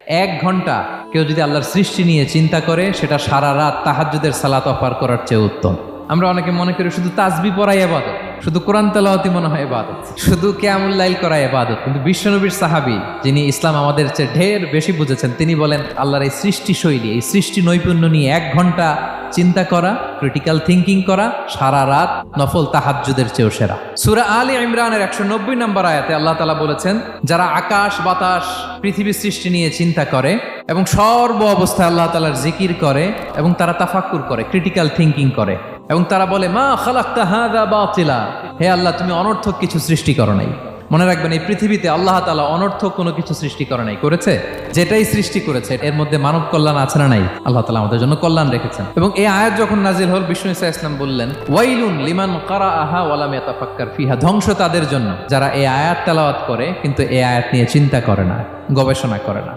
1 ঘন্টা কেউ যদি আল্লাহর সৃষ্টি নিয়ে চিন্তা করে, সেটা সারা রাত তাহাজ্জুদের সালাত অফার করার চেয়ে উত্তম। আমরা অনেকে মনে করি শুধু তাসবিহ পড়াই ইবাদত, শুধু কোরআন তেলাওয়াতই মনে হয় ইবাদত, শুধু কিয়ামুল লাইল করা ইবাদত। কিন্তু বিশ্বনবীর সাহাবী, যিনি ইসলাম আমাদের চেয়ে ঢের বেশি বুঝেছেন, তিনি বলেন আল্লাহর এই সৃষ্টি শৈলী, এই সৃষ্টি নৈপুণ্য নিয়ে 1 ঘন্টা চিন্তা করা, ক্রিটিক্যাল থিঙ্কিং করা, সারা রাত নফল তাহাজ্জুদের চেয়েও সেরা। সূরা আলী ইমরানের 190 নম্বর আয়াতে আল্লাহ তাআলা বলেছেন, যারা আকাশ বাতাস পৃথিবী সৃষ্টি নিয়ে চিন্তা করে এবং সর্ব অবস্থায় আল্লাহ তাআলার জিকির করে এবং তারা তাফাক্কুর করে, ক্রিটিক্যাল থিঙ্কিং করে এবং তারা বলে মা খালাকতা হাযা বাতিলা, হে আল্লাহ তুমি অনর্থক কিছু সৃষ্টি করো নাই। মনে রাখবেন, এই পৃথিবীতে আল্লাহ তাআলা অনর্থক কোনো কিছু সৃষ্টি করে নাই, করেছে যেটাই সৃষ্টি করেছে এর মধ্যে মানব কল্যাণ আছে না নাই? আল্লাহ তাআলা আমাদের জন্য কল্যাণ রেখেছেন। এবং এই আয়াত যখন নাজিল হল, বিষ্ণু ঈসা ইসলাম বললেন ওয়াইলুন লিমান কারাআহা ওয়া লাম ইয়াতাফাক্কার ফিহা, ধ্বংস তাদের জন্য যারা এই আয়াত তেলাওয়াত করে কিন্তু এই আয়াত নিয়ে চিন্তা করে না, গবেষণা করে না।